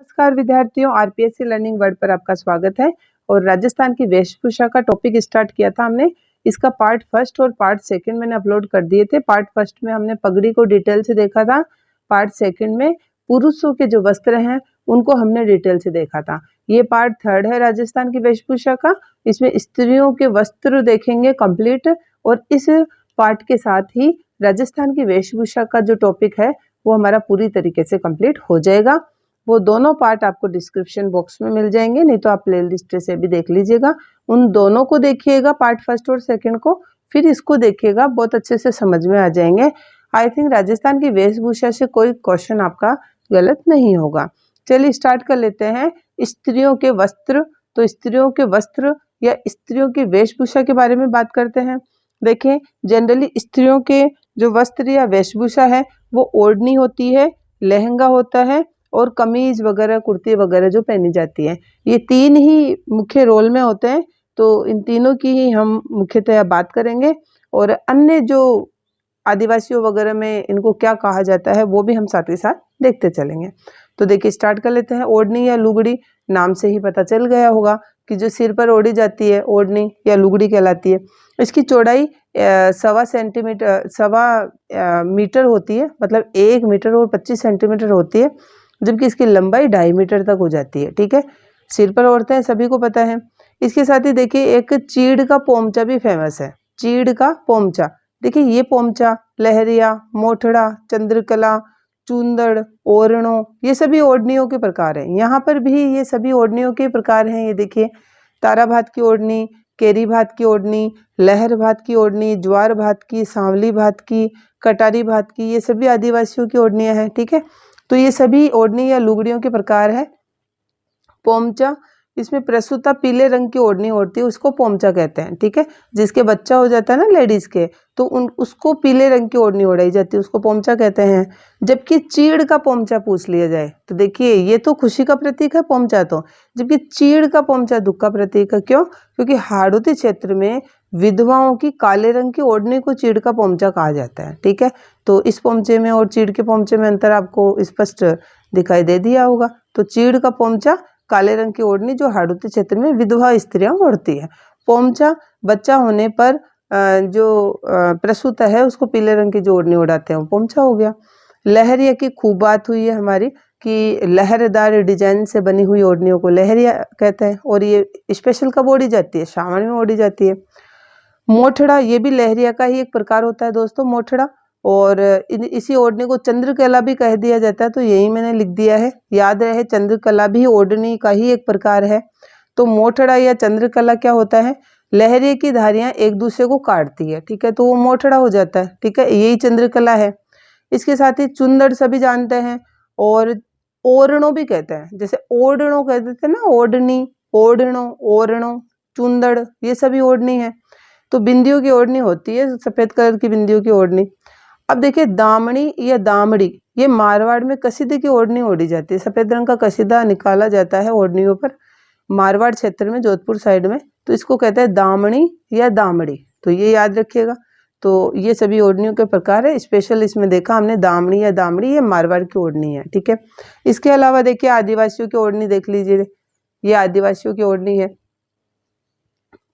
नमस्कार विद्यार्थियों, RPSC learning world पर आपका स्वागत है। और राजस्थान की वेशभूषा का टॉपिक स्टार्ट किया था हमने। इसका पार्ट फर्स्ट और पार्ट सेकंड मैंने अपलोड कर दिए थे। पार्ट फर्स्ट में हमने पगड़ी को डिटेल से देखा था। पार्ट सेकंड में पुरुषों के जो वस्त्र हैं उनको हमने डिटेल से देखा था। ये पार्ट थर्ड है राजस्थान की वेशभूषा का। इसमें स्त्रियों के वस्त्र देखेंगे कंप्लीट, और इस पार्ट के साथ ही राजस्थान की वेशभूषा का जो टॉपिक है वो हमारा पूरी तरीके से कंप्लीट हो जाएगा। वो दोनों पार्ट आपको डिस्क्रिप्शन बॉक्स में मिल जाएंगे, नहीं तो आप प्लेलिस्ट से भी देख लीजिएगा। उन दोनों को देखिएगा, पार्ट फर्स्ट और सेकंड को, फिर इसको देखिएगा, बहुत अच्छे से समझ में आ जाएंगे। आई थिंक राजस्थान की वेशभूषा से कोई क्वेश्चन आपका गलत नहीं होगा। चलिए स्टार्ट कर लेते हैं। स्त्रियों के वस्त्र, तो स्त्रियों के वस्त्र या स्त्रियों की वेशभूषा के बारे में बात करते हैं। देखें, जनरली स्त्रियों के जो वस्त्र या वेशभूषा है वो ओढ़नी होती है, लहंगा होता है और कमीज वगैरह, कुर्ती वगैरह जो पहनी जाती है। ये तीन ही मुख्य रोल में होते हैं, तो इन तीनों की ही हम मुख्यतः बात करेंगे। और अन्य जो आदिवासियों वगैरह में इनको क्या कहा जाता है वो भी हम साथ ही साथ देखते चलेंगे। तो देखिए स्टार्ट कर लेते हैं। ओढ़नी या लुगड़ी, नाम से ही पता चल गया होगा कि जो सिर पर ओढ़ी जाती है ओढ़नी या लुगड़ी कहलाती है। इसकी चौड़ाई 1.25 मीटर होती है, मतलब 1 मीटर और 25 सेंटीमीटर होती है, जबकि इसकी लंबाई 2.5 मीटर तक हो जाती है। ठीक है, सिर पर ओढ़ते हैं, सभी को पता है। इसके साथ ही देखिए एक चीड़ का पोमचा भी फेमस है। चीड़ का पोमचा, देखिए ये पोमचा, लहरिया, मोठड़ा, चंद्रकला, चूंदड़, ओरणो, ये सभी ओढ़नियों के प्रकार हैं। यहाँ पर भी ये सभी ओढ़नियों के प्रकार हैं। ये देखिए तारा भात की ओढ़नी, केरी भात की ओढ़नी, लहर भात की ओढ़नी, ज्वार भात की, सांवली भात की, कटारी भात की, ये सभी आदिवासियों की ओढ़नियां हैं। ठीक है, तो ये सभी ओढ़नी या लुगड़ियों के प्रकार है। पोमचा, इसमें प्रसूता पीले रंग की ओढ़नी ओढ़ती है, उसको पोमचा कहते हैं। ठीक है, जिसके बच्चा हो जाता है ना लेडीज के, तो उसको पीले रंग की ओढ़नी ओढ़ाई जाती है, उसको पोमचा कहते हैं। जबकि चीड़ का पोमचा पूछ लिया जाए तो देखिए ये तो खुशी का प्रतीक है पोमचा तो, जबकि चीड़ का पोमचा दुख का प्रतीक है। क्यों? क्योंकि हाड़ौती क्षेत्र में विधवाओं की काले रंग की ओढ़नी को चीड़ का पोमचा कहा जाता है। ठीक है, तो इस पोमचे में और चीड़ के पोमचे में अंतर आपको स्पष्ट दिखाई दे दिया होगा। तो चीड़ का पोमचा काले रंग की ओढ़नी जो हाड़ौती क्षेत्र में विधवा स्त्रियां ओढ़ती है। पोमचा बच्चा होने पर जो प्रसूत है उसको पीले रंग की जो ओढ़नी ओढ़ाते हैं वो पोमचा हो गया। लहरिया की खूब बात हुई है हमारी कि लहरदार डिजाइन से बनी हुई ओढ़नियों को लहरिया कहते हैं, और ये स्पेशल कब ओढ़ी जाती है? सावन में ओढ़ी जाती है। मोठड़ा, ये भी लहरिया का ही एक प्रकार होता है दोस्तों, मोठड़ा। और इसी ओढ़नी को चंद्रकला भी कह दिया जाता है, तो यही मैंने लिख दिया है, याद रहे चंद्रकला भी ओढ़नी का ही एक प्रकार है। तो मोठड़ा या चंद्रकला क्या होता है? लहरिया की धारियां एक दूसरे को काटती है। ठीक है, तो वो मोठड़ा हो जाता है। ठीक है, यही चंद्रकला है। इसके साथ ही चुंदड़ सभी जानते हैं, और ओरणो भी कहते हैं, जैसे ओढ़णो कह देते हैं ना, ओढ़नी, ओढ़णो, ओरणो, चुंदड़, ये सभी ओढ़नी है। तो बिंदियों की ओढ़नी होती है, सफेद कलर की बिंदियों की ओढ़नी। अब देखिए दामनी या दामड़ी, ये मारवाड़ में कसीदे की ओढ़नी ओढ़ी जाती है। सफेद रंग का कसीदा निकाला जाता है ओढ़नियों पर, मारवाड़ क्षेत्र में, जोधपुर साइड में, तो इसको कहते हैं दामनी या दामड़ी। तो ये याद रखिएगा। तो ये सभी ओढ़नियों के प्रकार है। स्पेशल इसमें देखा हमने दामनी या दामड़ी, ये मारवाड़ की ओढ़नी है। ठीक है, इसके अलावा देखिए आदिवासियों की ओढ़नी देख लीजिए, ये आदिवासियों की ओढ़नी है।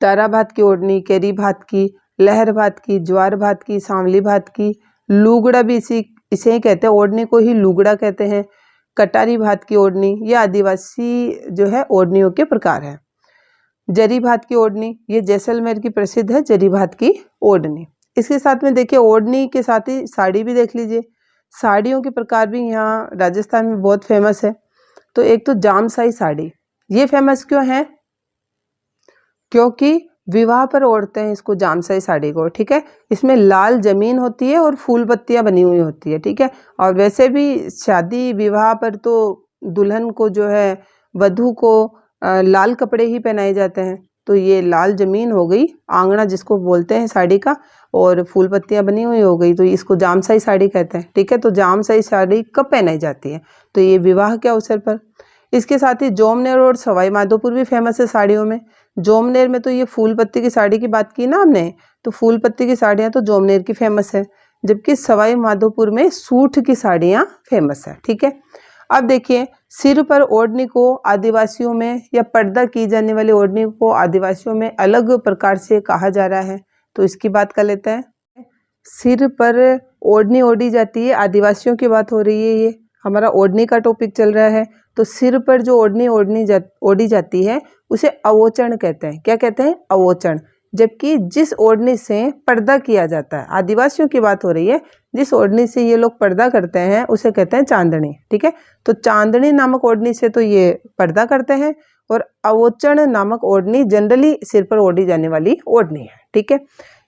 तारा भात की ओढ़नी, केरी भात की, लहर भात की, ज्वार भात की, सांवली भात की, लुगड़ा भी इसे ही कहते हैं, ओढ़नी को ही लुगड़ा कहते हैं। कटारी भात की ओढ़नी, ये आदिवासी जो है ओढ़नियों के प्रकार है। जरी भात की ओढ़नी, ये जैसलमेर की प्रसिद्ध है जरी भात की ओढ़नी। इसके साथ में देखिए ओढ़नी के साथ ही साड़ी भी देख लीजिए। साड़ियों के प्रकार भी यहाँ राजस्थान में बहुत फेमस है। तो एक तो जामसाई साड़ी, ये फेमस क्यों है? क्योंकि विवाह पर ओढ़ते हैं इसको, जामसाई साड़ी को। ठीक है, इसमें लाल जमीन होती है और फूल पत्तियां बनी हुई होती है। ठीक है, और वैसे भी शादी विवाह पर तो दुल्हन को जो है, वधू को लाल कपड़े ही पहनाए जाते हैं। तो ये लाल जमीन हो गई, आंगना जिसको बोलते हैं साड़ी का, और फूल पत्तियां बनी हुई हो गई, तो इसको जामसाई साड़ी कहते हैं। ठीक है, तो जामसाई साड़ी कब पहनाई जाती है? तो ये विवाह के अवसर पर। इसके साथ ही जोमनेर और सवाई माधोपुर भी फेमस है साड़ियों में। जोमनेर में तो ये फूल पत्ती की साड़ी की बात की ना हमने, तो फूल पत्ती की साड़ियाँ तो जोमनेर की फेमस है, जबकि सवाई माधोपुर में सूठ की साड़ियाँ फेमस है। ठीक है, अब देखिए, सिर पर ओढ़नी को आदिवासियों में या पर्दा की जाने वाली ओढ़नी को आदिवासियों में अलग प्रकार से कहा जा रहा है, तो इसकी बात कर लेते हैं। सिर पर ओढ़नी ओढ़ी जाती है, आदिवासियों की बात हो रही है, ये हमारा ओढ़नी का टॉपिक चल रहा है। तो सिर पर जो ओढ़नी ओढ़ी जाती है उसे अवोचन कहते हैं। क्या कहते हैं? अवोचन। जबकि जिस ओढ़नी से पर्दा किया जाता है, आदिवासियों की बात हो रही है, जिस ओढ़नी से ये लोग पर्दा करते हैं उसे कहते हैं चांदनी। ठीक है, तो चांदनी नामक ओढ़नी से तो ये पर्दा करते हैं, और अवोचन नामक ओढ़नी जनरली सिर पर ओढ़ी जाने वाली ओढ़नी है। ठीक है,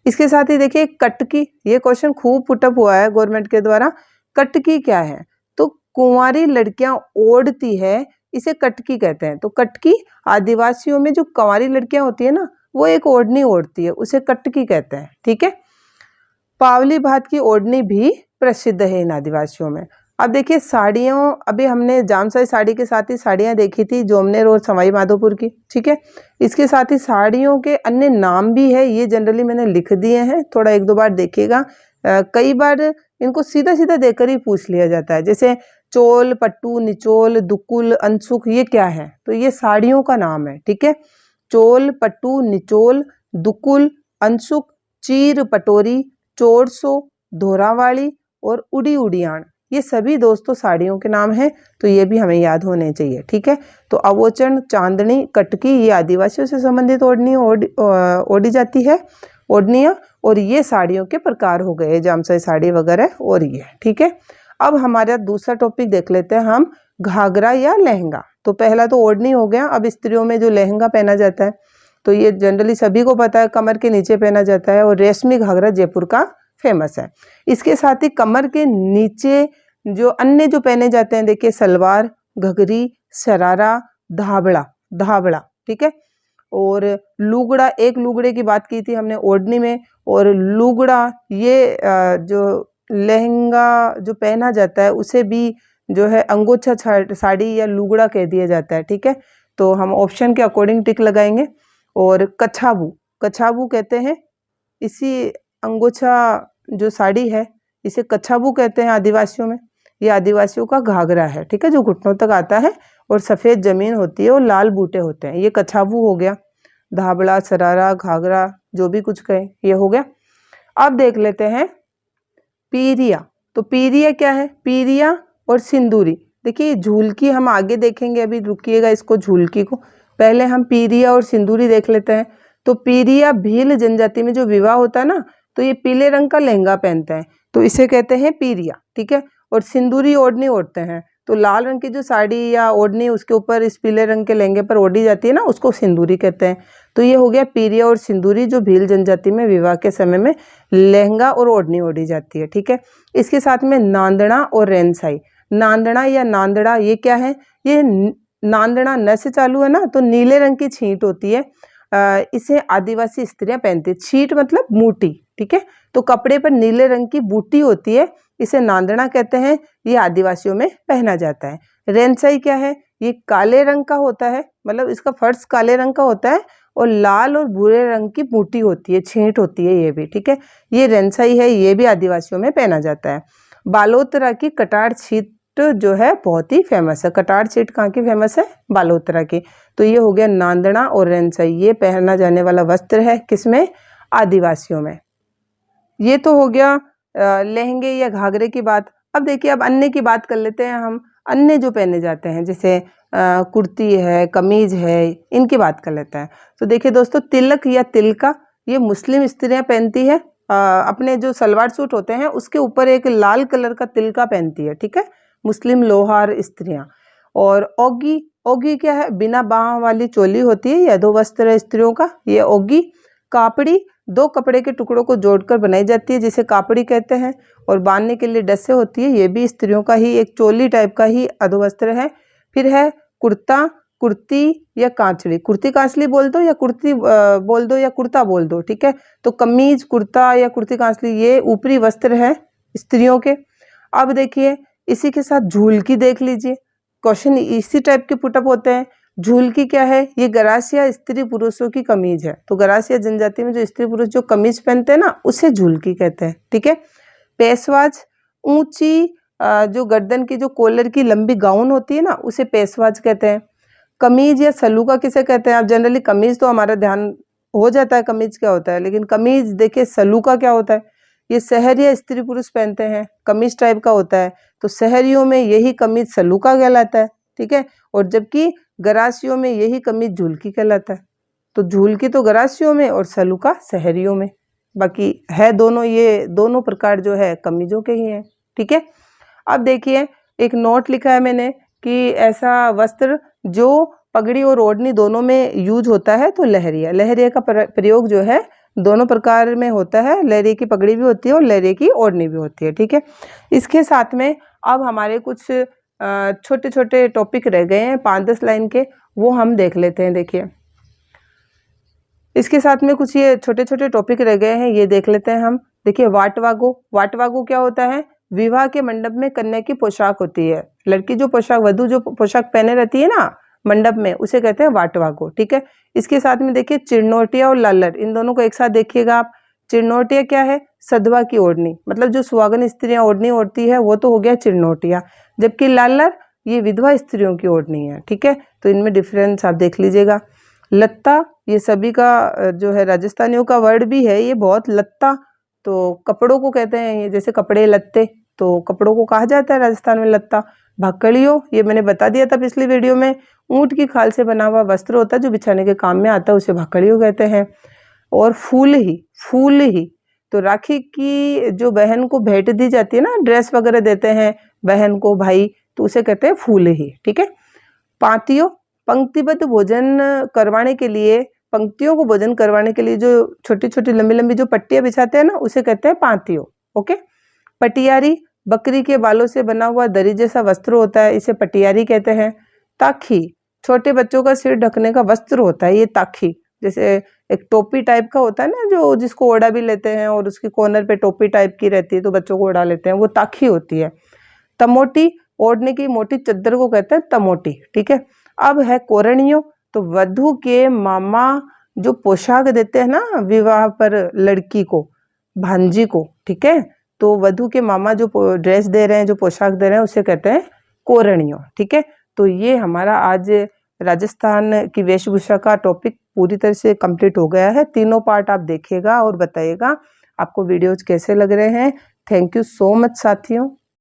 इसके साथ ही देखिए कटकी, ये क्वेश्चन खूब पुटअप हुआ है गवर्नमेंट के द्वारा। कटकी क्या है? तो कुंवारी लड़कियां ओढ़ती है, इसे कटकी कहते हैं। तो कटकी आदिवासियों में जो कुंवारी लड़कियां होती है ना, वो एक ओढ़नी ओढ़ती है, उसे कटकी कहते हैं। ठीक है, पावली भात की ओढ़नी भी प्रसिद्ध है इन आदिवासियों में। अब देखिए साड़ियों, अभी हमने जामसाई साड़ी के साथ ही साड़ियाँ देखी थी, जोमनेर और सवाई माधोपुर की। ठीक है, इसके साथ ही साड़ियों के अन्य नाम भी है, ये जनरली मैंने लिख दिए हैं, थोड़ा एक दो बार देखिएगा। कई बार इनको सीधा सीधा देकर ही पूछ लिया जाता है, जैसे चोल, पट्टू, निचोल, दुकुल, अनसुख, ये क्या है? तो ये साड़ियों का नाम है। ठीक है, चोल, पट्टू, निचोल, दुकुल, अनसुख, चीर पटोरी, चोरसो, धोरावाली और उड़ी उड़ियाण, ये सभी दोस्तों साड़ियों के नाम हैं, तो ये भी हमें याद होने चाहिए। ठीक है, तो अवोचन, चांदनी, कटकी, ये आदिवासियों से संबंधित ओढ़नी ओढ़ी जाती है, ओढ़नियाँ, और ये साड़ियों के प्रकार हो गए, जामसाई साड़ी वगैरह और ये। ठीक है, अब हमारा दूसरा टॉपिक देख लेते हैं हम, घाघरा या लहंगा। तो पहला तो ओढ़नी हो गया, अब स्त्रियों में जो लहंगा पहना जाता है, तो ये जनरली सभी को पता है, कमर के नीचे पहना जाता है, और रेशमी घाघरा जयपुर का फेमस है। इसके साथ ही कमर के नीचे जो अन्य जो पहने जाते हैं, देखिए सलवार, घघरी, शरारा, धाबड़ा। ठीक है, और लुगड़ा, एक लुगड़े की बात की थी हमने ओढ़नी में, और लुगड़ा ये जो लहंगा जो पहना जाता है उसे भी जो है अंगोछा साड़ी या लुगड़ा कह दिया जाता है। ठीक है, तो हम ऑप्शन के अकॉर्डिंग टिक लगाएंगे। और कछाबू कहते हैं, इसी अंगोछा जो साड़ी है इसे कछाबू कहते हैं आदिवासियों में। ये आदिवासियों का घाघरा है। ठीक है, जो घुटनों तक आता है और सफ़ेद जमीन होती है और लाल बूटे होते हैं, ये कछाबू हो गया। धाबड़ा, सरारा, घाघरा, जो भी कुछ कहें, ये हो गया। अब देख लेते हैं पीरिया। तो पीरिया क्या है? पीरिया और सिंदूरी। देखिए झूलकी हम आगे देखेंगे, अभी रुकिएगा इसको, झूलकी को। पहले हम पीरिया और सिंदूरी देख लेते हैं। तो पीरिया भील जनजाति में जो विवाह होता है ना, तो ये पीले रंग का लहंगा पहनता है, तो इसे कहते हैं पीरिया। ठीक है, और सिंदूरी ओढ़नी ओढ़ते हैं, तो लाल रंग की जो साड़ी या ओढ़नी उसके ऊपर इस पीले रंग के लहंगे पर ओढ़ी जाती है ना, उसको सिंदूरी कहते हैं। तो ये हो गया पीरिया और सिंदूरी, जो भील जनजाति में विवाह के समय में लहंगा और ओढ़नी ओढ़ी जाती है। ठीक है, इसके साथ में नांदड़ा और रेनसाई। नांदड़ा या नांदड़ा ये क्या है? ये नांदड़ा न से चालू है ना, तो नीले रंग की छींट होती है, इसे आदिवासी स्त्रियां पहनती है। छींट मतलब बूटी। ठीक है, तो कपड़े पर नीले रंग की बूटी होती है, इसे नांदड़ा कहते हैं, ये आदिवासियों में पहना जाता है। रेनसाई क्या है? ये काले रंग का होता है, मतलब इसका फर्श काले रंग का होता है, और लाल और भूरे रंग की बूटी होती है, छींट होती है ये भी। ठीक है, ये रेनसाई है, ये भी आदिवासियों में पहना जाता है। बालोतरा की कटार छीट जो है बहुत ही फेमस है। कटार छीट कहाँ की फेमस है? बालोतरा की। तो ये हो गया नांदड़ा और रेनसाई, ये पहना जाने वाला वस्त्र है, किसमें? आदिवासियों में। ये तो हो गया लहंगे या घाघरे की बात। अब देखिए, अब अन्य की बात कर लेते हैं हम। अन्य जो पहने जाते हैं, जैसे कुर्ती है, कमीज है, इनकी बात कर लेते हैं। तो देखिए दोस्तों, तिलक या तिलका, ये मुस्लिम स्त्रियां पहनती है। अपने जो सलवार सूट होते हैं उसके ऊपर एक लाल कलर का तिलका पहनती है। ठीक है, मुस्लिम लोहार स्त्रियां। और ओगी, ओगी क्या है? बिना बाह वाली चोली होती है, या दो वस्त्र है स्त्रियों का, ये ओगी। कापड़ी, दो कपड़े के टुकड़ों को जोड़कर बनाई जाती है, जिसे कापड़ी कहते हैं, और बांधने के लिए डस्से होती है, ये भी स्त्रियों का ही एक चोली टाइप का ही अधोवस्त्र है। फिर है कुर्ता, कुर्ती या कांचली। कुर्ती कांचली बोल दो या कुर्ती बोल दो या कुर्ता बोल दो। ठीक है, तो कमीज, कुर्ता या कुर्ती कांचली, ये ऊपरी वस्त्र है स्त्रियों के। अब देखिए, इसी के साथ झूलकी देख लीजिए, क्वेश्चन इसी टाइप के पुटअप होते हैं। झूलकी क्या है? ये गरासिया स्त्री पुरुषों की कमीज है। तो गरासिया जनजाति में जो स्त्री पुरुष जो कमीज पहनते हैं ना, उसे झूलकी कहते हैं। ठीक है, पेशवाज, ऊंची जो गर्दन की जो कॉलर की लंबी गाउन होती है ना, उसे पेशवाज कहते हैं। कमीज या सलूका किसे कहते हैं? आप जनरली कमीज तो हमारा ध्यान हो जाता है कमीज क्या होता है, लेकिन कमीज देखिए सलूका क्या होता है? ये शहर या स्त्री पुरुष पहनते हैं, कमीज टाइप का होता है, तो शहरियों में यही कमीज सलूका कहलाता है, ठीक है। और जबकि गरासियों में यही कमीज झुलकी कहलाता है। तो झुलकी तो गरासियों में और सलूका शहरियों में, बाकी है दोनों, ये दोनों प्रकार जो है कमीजों के ही हैं, ठीक है। अब देखिए एक नोट लिखा है मैंने कि ऐसा वस्त्र जो पगड़ी और ओढ़नी दोनों में यूज होता है तो लहरिया। लहरिया का प्रयोग जो है दोनों प्रकार में होता है, लहरिया की पगड़ी भी होती है और लहरिया की ओढ़नी भी होती है, ठीक है। इसके साथ में अब हमारे कुछ छोटे छोटे टॉपिक रह गए हैं 5-10 लाइन के, वो हम देख लेते हैं। देखिए इसके साथ में कुछ ये छोटे छोटे टॉपिक रह गए हैं, ये देख लेते हैं हम। देखिए वाटवागो। वाटवागो क्या होता है? विवाह के मंडप में कन्या की पोशाक होती है, लड़की जो पोशाक, वधू जो पोशाक पहने रहती है ना मंडप में, उसे कहते हैं वाटवागो, ठीक है। इसके साथ में देखिए चिरनोटिया और लालर, इन दोनों को एक साथ देखिएगा आप। चिरनोटिया क्या है? सधवा की ओढ़नी, मतलब जो सुहागन स्त्रियां ओढ़नी ओढ़ती है वो तो हो गया चिरनोटिया, जबकि लालर ये विधवा स्त्रियों की ओढ़नी है, ठीक है। तो इनमें डिफरेंस आप देख लीजिएगा। लत्ता, ये सभी का जो है राजस्थानियों का वर्ड भी है ये बहुत। लत्ता तो कपड़ों को कहते हैं, ये जैसे कपड़े लत्ते, तो कपड़ों को कहा जाता है राजस्थान में लत्ता। भाकड़ियो, ये मैंने बता दिया था पिछली वीडियो में, ऊंट की खाल से बना हुआ वस्त्र होता है जो बिछाने के काम में आता है, उसे भाकड़ियो कहते हैं। और फूल ही तो राखी की जो बहन को भेंट दी जाती है ना, ड्रेस वगैरह देते हैं बहन को भाई, तो उसे कहते हैं फूल ही, ठीक है। पातियो, पंक्तिबद्ध भोजन करवाने के लिए, पंक्तियों को भोजन करवाने के लिए जो छोटी छोटी लंबी लंबी जो पट्टियां बिछाते हैं ना, उसे कहते हैं पातियो, ओके। पटियारी, बकरी के बालों से बना हुआ दरी जैसा वस्त्र होता है, इसे पटियारी कहते हैं। ताखी, छोटे बच्चों का सिर ढकने का वस्त्र होता है ये ताखी, जैसे एक टोपी टाइप का होता है ना, जो जिसको ओढ़ा भी लेते हैं और उसकी कॉर्नर पे टोपी टाइप की रहती है तो बच्चों को ओढ़ा लेते हैं, वो ताखी होती है। तमोटी, ओढ़ने की मोटी चद्दर को कहते हैं तमोटी, ठीक है। अब है कोरणियो, तो वधू के मामा जो पोशाक देते हैं ना विवाह पर लड़की को, भांजी को, ठीक है, तो वधू के मामा जो ड्रेस दे रहे हैं, जो पोशाक दे रहे हैं, उसे कहते हैं कोरणियो, ठीक है। तो ये हमारा आज राजस्थान की वेशभूषा का टॉपिक पूरी तरह से कंप्लीट हो गया है। तीनों पार्ट आप देखिएगा और बताइएगा आपको वीडियोज कैसे लग रहे हैं। थैंक यू सो मच साथियों।